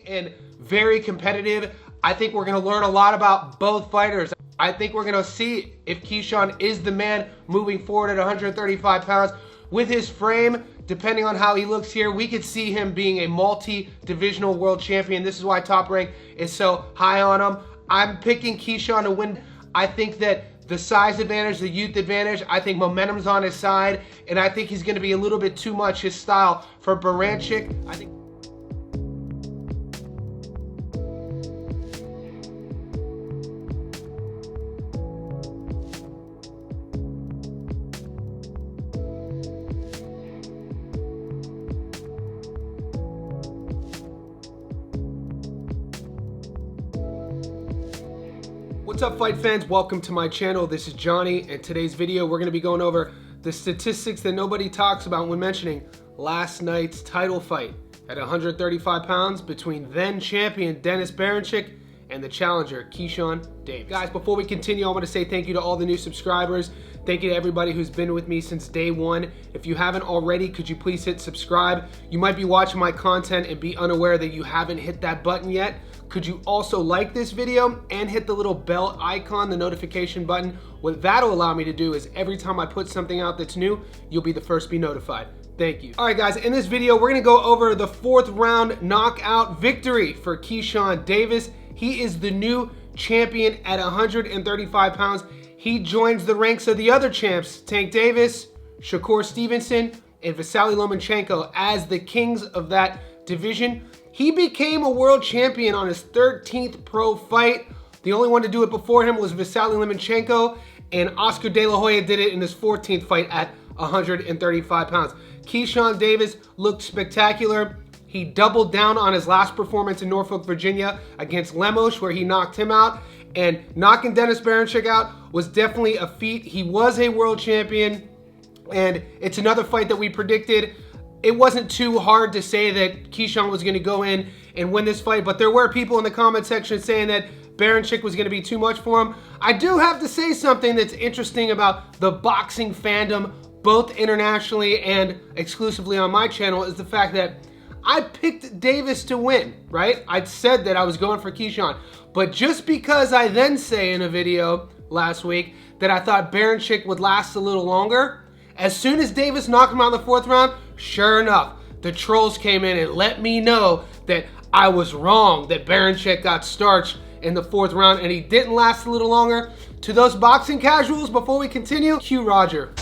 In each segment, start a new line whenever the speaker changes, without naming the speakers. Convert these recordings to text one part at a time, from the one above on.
And very competitive. I think we're going to learn a lot about both fighters. I think we're going to see if Keyshawn is the man moving forward at 135 pounds. With his frame, depending on how he looks here, we could see him being a multi-divisional world champion. This is why Top Rank is so high on him. I'm picking Keyshawn to win. I think that the size advantage, the youth advantage, I think momentum's on his side, and I think he's going to be a little bit too much his style for Berinchyk. I think What's up, fight fans? Welcome to my channel. This is Johnny, and today's video we're going to be going over the statistics that nobody talks about when mentioning last night's title fight at 135 pounds between then champion Dennis Berinchyk and the challenger Keyshawn Davis. Guys, before we continue, I want to say thank you to all the new subscribers. Thank you to everybody who's been with me since day one. If you haven't already, could you please hit subscribe? You might be watching my content and be unaware that you haven't hit that button yet. Could you also like this video and hit the little bell icon, the notification button? What that'll allow me to do is every time I put something out that's new, you'll be the first to be notified. Thank you. All right, guys, in this video, we're gonna go over the 4th round knockout victory for Keyshawn Davis. He is the new champion at 135 pounds. He joins the ranks of the other champs, Tank Davis, Shakur Stevenson, and Vasily Lomachenko as the kings of that division. He became a world champion on his 13th pro fight. The only one to do it before him was Vasily Lomachenko, and Oscar De La Hoya did it in his 14th fight at 135 pounds. Keyshawn Davis looked spectacular. He doubled down on his last performance in Norfolk, Virginia against Lemos, where he knocked him out. And knocking Dennis Berinchyk out was definitely a feat. He was a world champion, and it's another fight that we predicted. It wasn't too hard to say that Keyshawn was going to go in and win this fight, but there were people in the comment section saying that Berinchyk was going to be too much for him. I do have to say something that's interesting about the boxing fandom, both internationally and exclusively on my channel, is the fact that I picked Davis to win, right? I said that I was going for Keyshawn, but just because I then say in a video last week that I thought Berinchyk would last a little longer, as soon as Davis knocked him out in the 4th round, sure enough, the trolls came in and let me know that I was wrong, that Berinchyk got starched in the 4th round and he didn't last a little longer. To those boxing casuals, before we continue, cue Roger.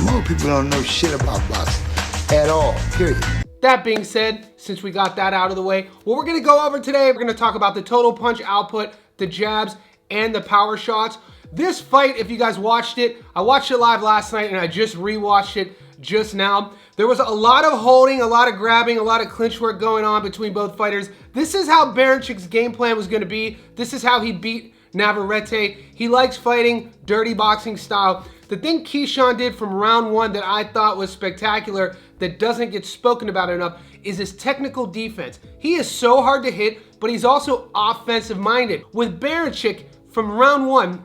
Most people don't know shit about boxing at all, period.
That being said, since we got that out of the way, what we're going to go over today, we're going to talk about the total punch output, the jabs, and the power shots. This fight, if you guys watched it, I watched it live last night and I just rewatched it just now. There was a lot of holding, a lot of grabbing, a lot of clinch work going on between both fighters. This is how Berinchyks' game plan was going to be. This is how he beat Navarrete. He likes fighting dirty boxing style. The thing Keyshawn did from round 1 that I thought was spectacular, that doesn't get spoken about enough, is his technical defense. He is so hard to hit, but he's also offensive minded. With Berinchyk, from round 1,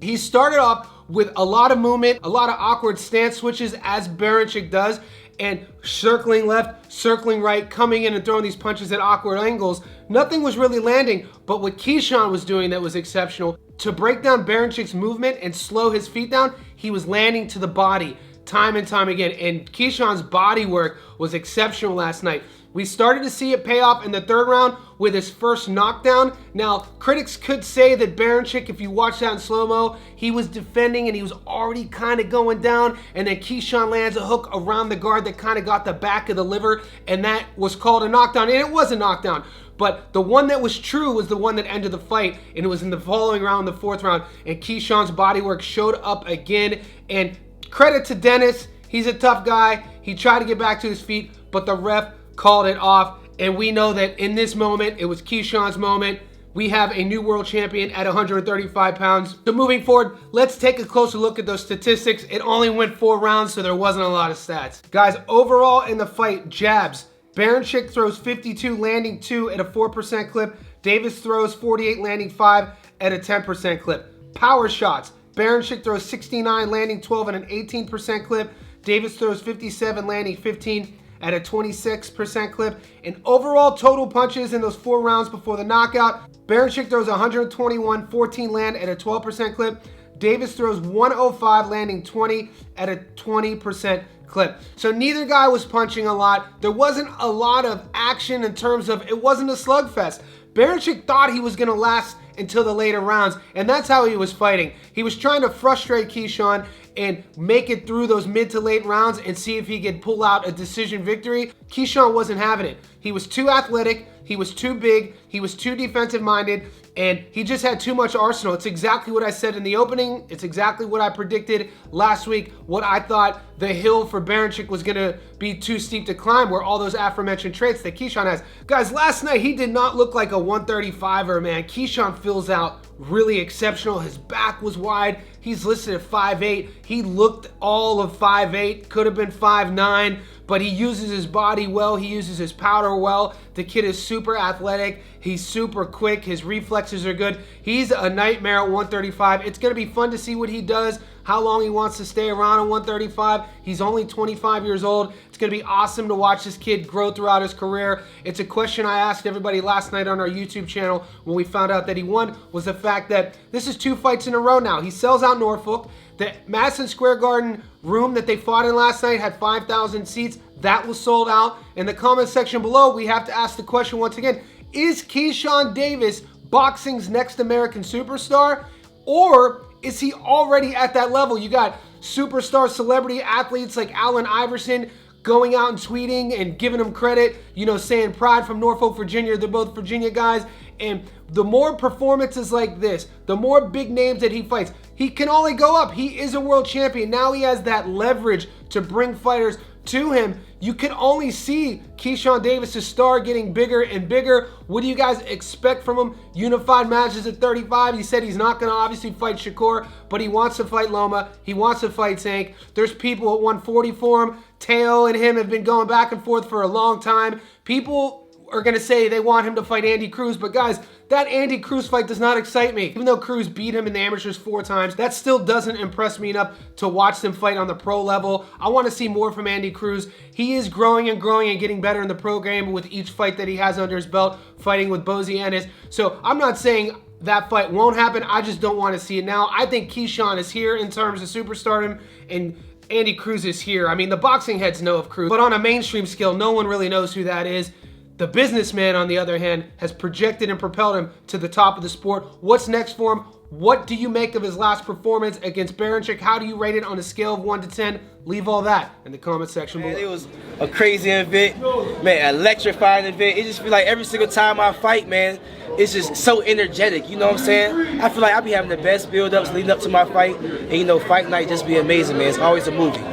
he started off with a lot of movement, a lot of awkward stance switches, as Berinchyk does, and circling left, circling right, coming in and throwing these punches at awkward angles. Nothing was really landing, but what Keyshawn was doing that was exceptional, to break down Berinchyks' movement and slow his feet down, he was landing to the body time and time again, and Keyshawn's body work was exceptional last night. We started to see it pay off in the 3rd round with his first knockdown. Now, critics could say that Berinchyk, if you watch that in slow-mo, he was defending and he was already kind of going down, and then Keyshawn lands a hook around the guard that kind of got the back of the liver, and that was called a knockdown, and it was a knockdown. But the one that was true was the one that ended the fight, and it was in the following round, the 4th round, and Keyshawn's body work showed up again. And credit to Dennis, he's a tough guy. He tried to get back to his feet, but the ref called it off, and we know that in this moment, it was Keyshawn's moment. We have a new world champion at 135 pounds. So moving forward, let's take a closer look at those statistics. It only went 4 rounds, so there wasn't a lot of stats. Guys, overall in the fight, jabs. Berinchyk throws 52, landing 2 at a 4% clip. Davis throws 48, landing 5 at a 10% clip. Power shots. Berinchyk throws 69, landing 12 at an 18% clip. Davis throws 57, landing 15 at a 26% clip. And overall total punches in those 4 rounds before the knockout, Berinchyk throws 121, 14 land at a 12% clip. Davis throws 105, landing 20 at a 20% clip. So neither guy was punching a lot. There wasn't a lot of action in terms of, it wasn't a slugfest. Berinchyk thought he was going to last until the later rounds, and that's how he was fighting. He was trying to frustrate Keyshawn and make it through those mid to late rounds and see if he could pull out a decision victory. Keyshawn wasn't having it. He was too athletic, he was too big, he was too defensive minded, and he just had too much arsenal. It's exactly what I said in the opening. It's exactly what I predicted last week, what I thought the hill for Berinchyk was gonna be too steep to climb, where all those aforementioned traits that Keyshawn has. Guys, last night he did not look like a 135er, man. Keyshawn fills out really exceptional. His back was wide. He's listed at 5'8". He looked all of 5'8", could have been 5'9", but he uses his body well. He uses his powder well. The kid is super athletic. He's super quick. His reflexes are good. He's a nightmare at 135. It's going to be fun to see what he does, how long he wants to stay around at 135. He's only 25 years old. It's going to be awesome to watch this kid grow throughout his career. It's a question I asked everybody last night on our YouTube channel when we found out that he won, was the fact that this is 2 fights in a row now. He sells out Norfolk. The Madison Square Garden room that they fought in last night had 5,000 seats. That was sold out. In the comment section below, we have to ask the question once again, is Keyshawn Davis boxing's next American superstar, or is he already at that level? You got superstar celebrity athletes like Allen Iverson going out and tweeting and giving him credit, you know, saying pride from Norfolk, Virginia. They're both Virginia guys. And the more performances like this, the more big names that he fights, he can only go up. He is a world champion. Now he has that leverage to bring fighters to him. You can only see Keyshawn Davis' star getting bigger and bigger. What do you guys expect from him? Unified matches at 35. He said he's not going to obviously fight Shakur, but he wants to fight Loma. He wants to fight Tank. There's people at 140 for him. Teo and him have been going back and forth for a long time. People are going to say they want him to fight Andy Cruz, but guys, that Andy Cruz fight does not excite me. Even though Cruz beat him in the amateurs 4 times, that still doesn't impress me enough to watch them fight on the pro level. I want to see more from Andy Cruz. He is growing and growing and getting better in the pro game with each fight that he has under his belt, fighting with Bozy Ennis. So I'm not saying that fight won't happen. I just don't want to see it now. I think Keyshawn is here in terms of superstardom, and Andy Cruz is here. I mean, the boxing heads know of Cruz, but on a mainstream scale, no one really knows who that is. The businessman, on the other hand, has projected and propelled him to the top of the sport. What's next for him? What do you make of his last performance against Berinchyk? How do you rate it on a scale of 1 to 10? Leave all that in the comment section below.
Man, it was a crazy event, man, electrifying event. It just feel like every single time I fight, man, it's just so energetic, you know what I'm saying? I feel like I be having the best build-ups leading up to my fight, and you know, fight night just be amazing, man. It's always a movie.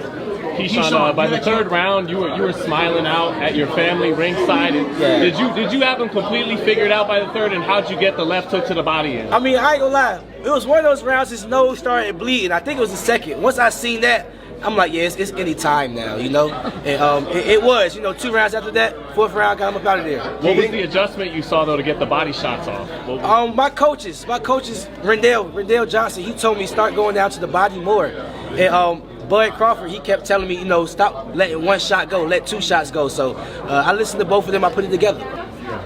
Keyshawn, by the 3rd round, you were smiling out at your family ringside. And
Yeah.
Did you have them completely figured out by the 3rd? And how'd you get the left hook to the body in?
I mean, I ain't gonna lie. It was one of those rounds his nose started bleeding. I think it was the 2nd. Once I seen that, I'm like, yeah, it's any time now, you know? And it was, you know, 2 rounds after that, 4th round, got him up out of there.
What was the adjustment you saw, though, to get the body shots off?
My coaches, Rendell Johnson, he told me start going down to the body more. And Bud Crawford, he kept telling me, you know, stop letting 1 shot go, let 2 shots go. So I listened to both of them, I put it together.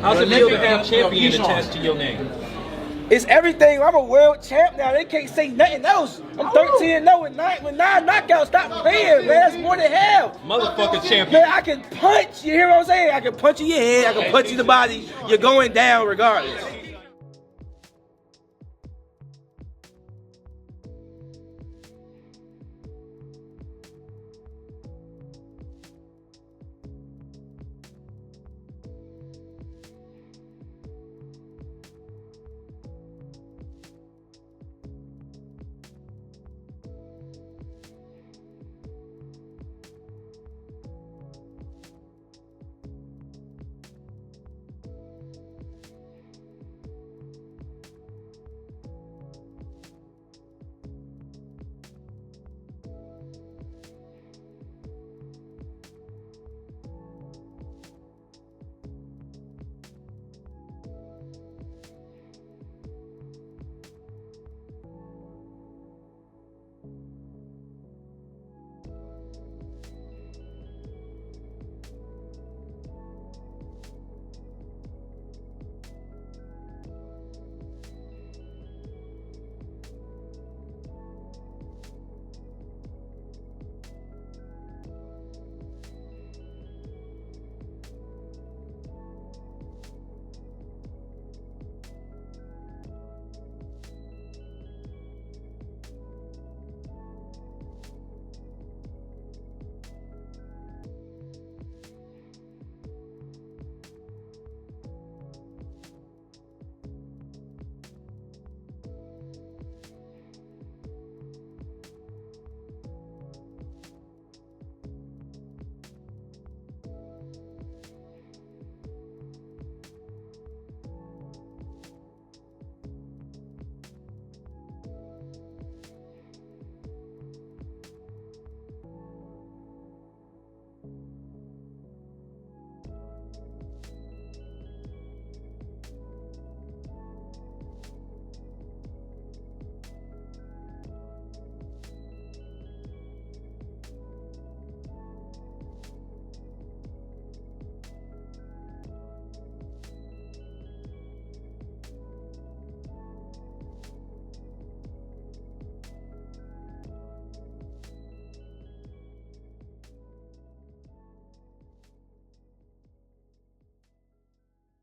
How's it feel to have champion attached to your name?
It's everything. I'm a world champ now. They can't say nothing else. I'm 13-0 with 9 knockouts. Stop playing, man. That's more than half.
Motherfucking champion.
Man, I can punch. You hear what I'm saying? I can punch you in your head. I can punch you in the body. You're going down regardless.